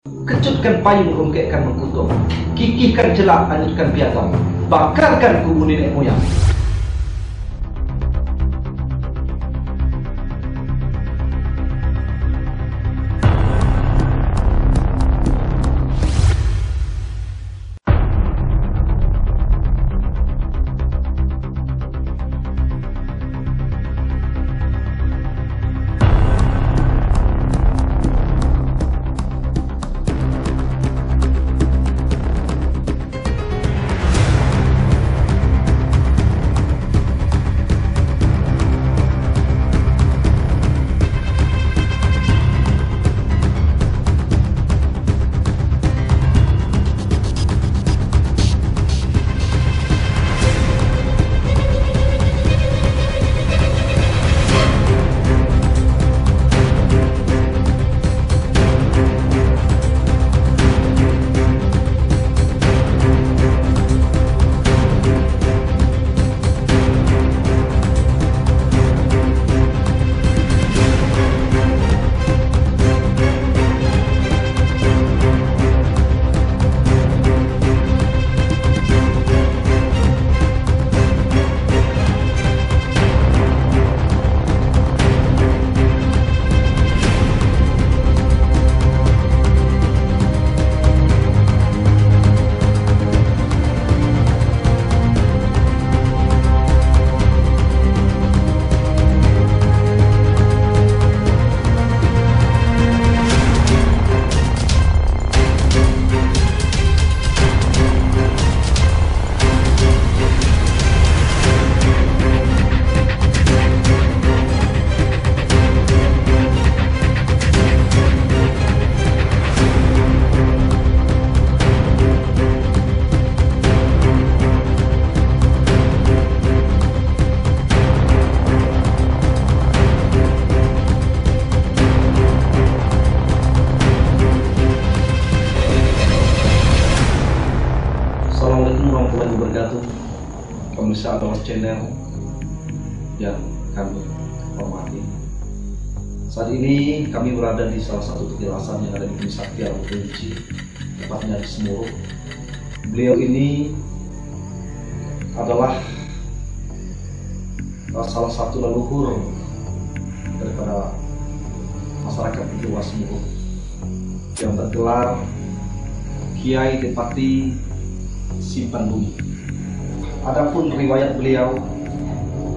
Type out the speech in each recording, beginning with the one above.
Kecutkan payung, rongkekkan mengkutuk, kikihkan jelak, hanyutkan piagam, bakarkan kubur nenek moyang. Assalamualaikum warahmatullahi wabarakatuh. Pemirsa Abang Channel yang kami hormati, saat ini kami berada di salah satu petilasan yang ada di Gunung Sakti Alam Kerinci, tepatnya di Semurup. Beliau ini adalah salah satu leluhur daripada masyarakat di luar Semurup yang bergelar Kiai Depati Simpan Bumi. Adapun riwayat beliau,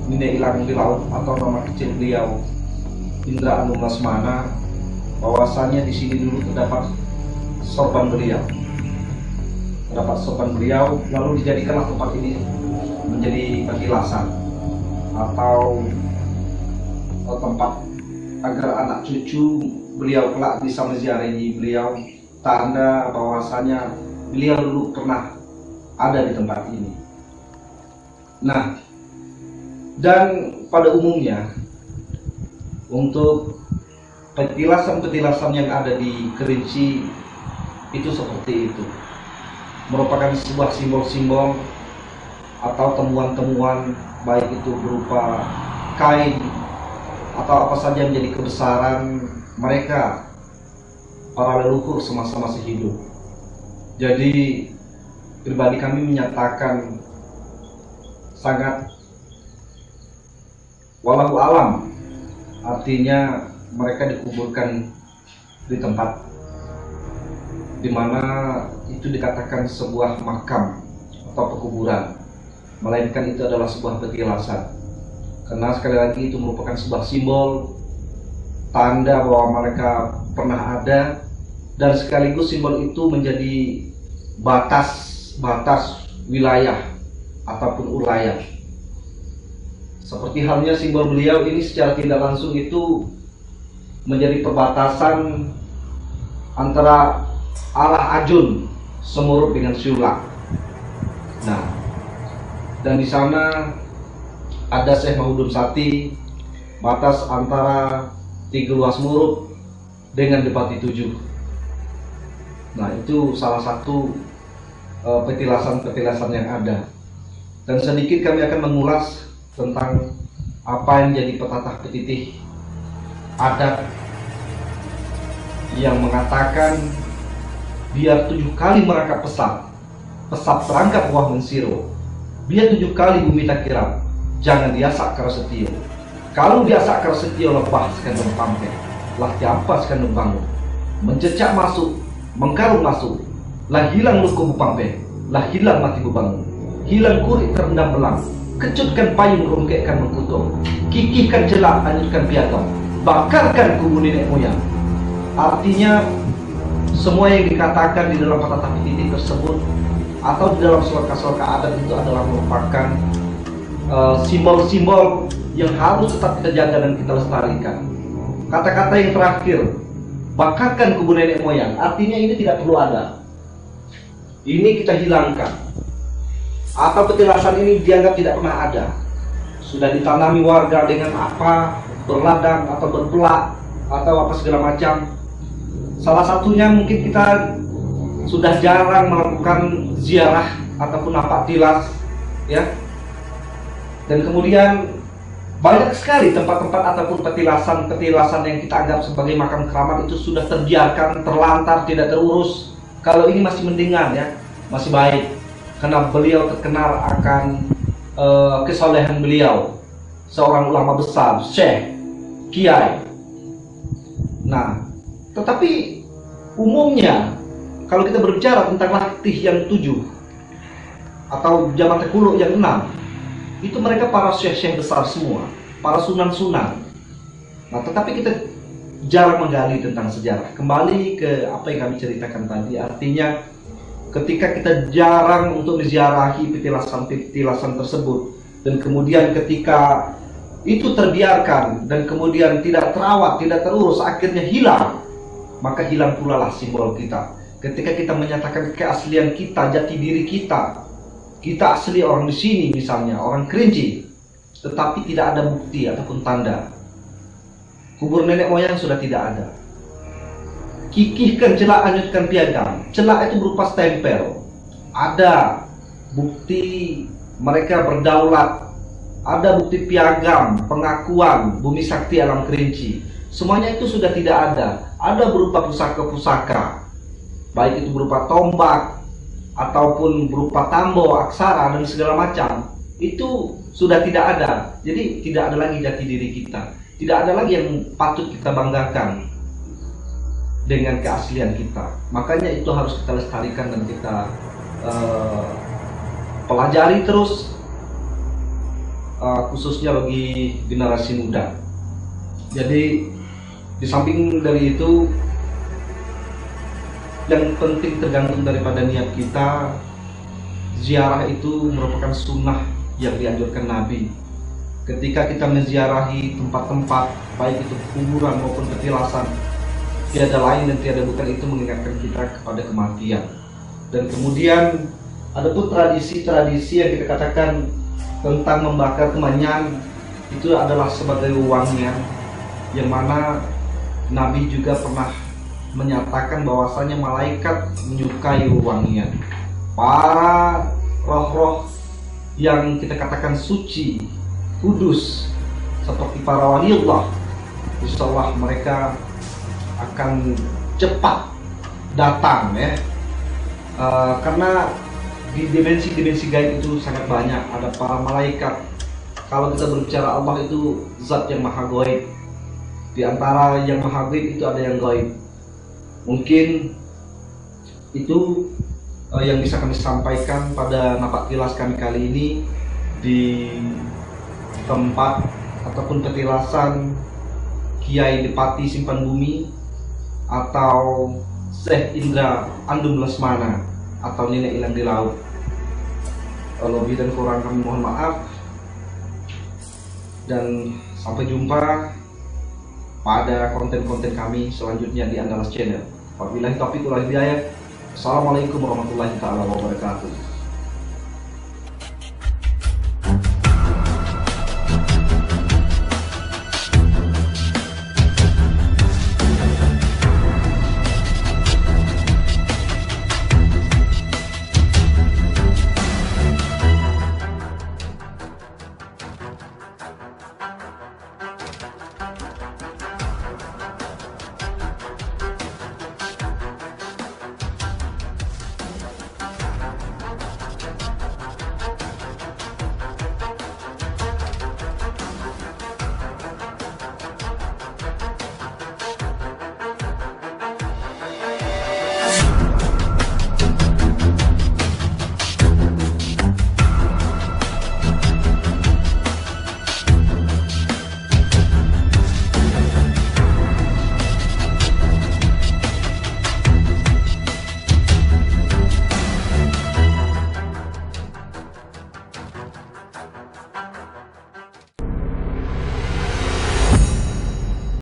Nini Ilang di Laut atau nama kecil beliau Indra Anu Lasmana, bahwasannya di sini dulu terdapat sorban beliau. Lalu dijadikanlah tempat ini menjadi petilasan atau tempat agar anak cucu beliau kelak bisa menziarahi beliau, tanda bahwasanya beliau dulu pernah ada di tempat ini. Nah, dan pada umumnya untuk petilasan-petilasan yang ada di Kerinci itu seperti itu, merupakan sebuah simbol-simbol atau temuan-temuan, baik itu berupa kain atau apa saja menjadi kebesaran mereka para leluhur semasa masih hidup. Jadi pribadi kami menyatakan sangat walau alam, artinya mereka dikuburkan di tempat dimana itu dikatakan sebuah makam atau pekuburan, melainkan itu adalah sebuah petilasan, karena sekali lagi itu merupakan sebuah simbol tanda bahwa mereka pernah ada, dan sekaligus simbol itu menjadi batas wilayah ataupun ulayah. Seperti halnya simbol beliau ini secara tidak langsung itu menjadi perbatasan antara arah Ajun Semurup dengan Siulak. Nah, dan di sana ada Syekh Mahudum Sati, batas antara Tiga Luas Murup dengan Depati 7. Nah, itu salah satu petilasan-petilasan yang ada. Dan sedikit kami akan mengulas tentang apa yang jadi petatah petitih adat yang mengatakan biar 7 kali merangkap pesat, pesat terangkat buah mensiro, biar 7 kali bumi tak kirap, jangan diasak karo setio. Kalau diasak karo setio lepas sekandung pampe, lah tiapa sekandung bangun, mencecak masuk, mengkarung masuk, lah hilang luku bupampe, lah hilang mati bebangun, hilang kurit terendam belang, kecutkan payung rongkekkan mengkutung, kikihkan celak hanyutkan piagam, bakarkan kubur nenek moyang. Artinya semua yang dikatakan di dalam patah titik tersebut atau di dalam sloka-sloka adat itu adalah merupakan simbol-simbol yang harus tetap kita jaga dan kita lestarikan. Kata-kata yang terakhir, bakarkan kubur nenek moyang, artinya ini tidak perlu ada. Ini kita hilangkan. Atau petilasan ini dianggap tidak pernah ada. Sudah ditanami warga dengan apa, berladang atau berpelak atau apa segala macam. Salah satunya mungkin kita sudah jarang melakukan ziarah ataupun napak tilas, ya. Dan kemudian banyak sekali tempat-tempat ataupun petilasan yang kita anggap sebagai makam keramat itu sudah terbiarkan, terlantar, tidak terurus. Kalau ini masih mendingan, ya, masih baik, karena beliau terkenal akan kesolehan beliau, seorang ulama besar, syekh, kiai. Nah, tetapi umumnya kalau kita berbicara tentang latih yang 7 atau jaman tekulu yang 6, itu mereka para syekh-syekh besar semua, para sunan-sunan. Nah, tetapi kita jarang menggali tentang sejarah. Kembali ke apa yang kami ceritakan tadi, artinya ketika kita jarang untuk menziarahi petilasan-petilasan tersebut, dan kemudian ketika itu terbiarkan dan kemudian tidak terawat, tidak terurus, akhirnya hilang, maka hilang pula lah simbol kita. Ketika kita menyatakan keaslian kita, jati diri kita, kita asli orang di sini misalnya, orang Kerinci, tetapi tidak ada bukti ataupun tanda. Kubur nenek moyang sudah tidak ada. Kikihkan celak, hanyutkan piagam. Celak itu berupa stempel. Ada bukti mereka berdaulat. Ada bukti piagam, pengakuan bumi sakti alam Kerinci. Semuanya itu sudah tidak ada. Ada berupa pusaka-pusaka, baik itu berupa tombak ataupun berupa tambo, aksara dan segala macam. Itu sudah tidak ada. Jadi tidak ada lagi jati diri kita. Tidak ada lagi yang patut kita banggakan dengan keaslian kita. Makanya itu harus kita lestarikan dan kita pelajari terus, khususnya bagi generasi muda. Jadi di samping dari itu, yang penting tergantung daripada niat kita. Ziarah itu merupakan sunnah yang dianjurkan Nabi. Ketika kita menziarahi tempat-tempat, baik itu kuburan maupun petilasan, tiada lain dan tiada bukan itu mengingatkan kita kepada kematian. Dan kemudian ada pun tradisi-tradisi yang kita katakan tentang membakar kemenyan, itu adalah sebagai wangian, yang mana Nabi juga pernah menyatakan bahwasanya malaikat menyukai wangian. Para roh-roh yang kita katakan suci, kudus, seperti para waliullah, insyaallah mereka akan cepat datang, ya. Karena di dimensi-dimensi gaib itu sangat banyak. Ada para malaikat. Kalau kita berbicara Allah itu zat yang maha gaib. Di antara yang maha gaib itu ada yang gaib. Mungkin itu yang bisa kami sampaikan pada napak tilas kami kali ini di tempat ataupun petilasan Kiai Depati Simpan Bumi atau Syekh Indra Andum Lesmana atau Nenek Ilang di Laut. Lebih dan kurang kami mohon maaf, dan sampai jumpa pada konten-konten kami selanjutnya di Andalas Channel. Wabillahi taufiq wal hidayah. Assalamualaikum warahmatullahi wabarakatuh.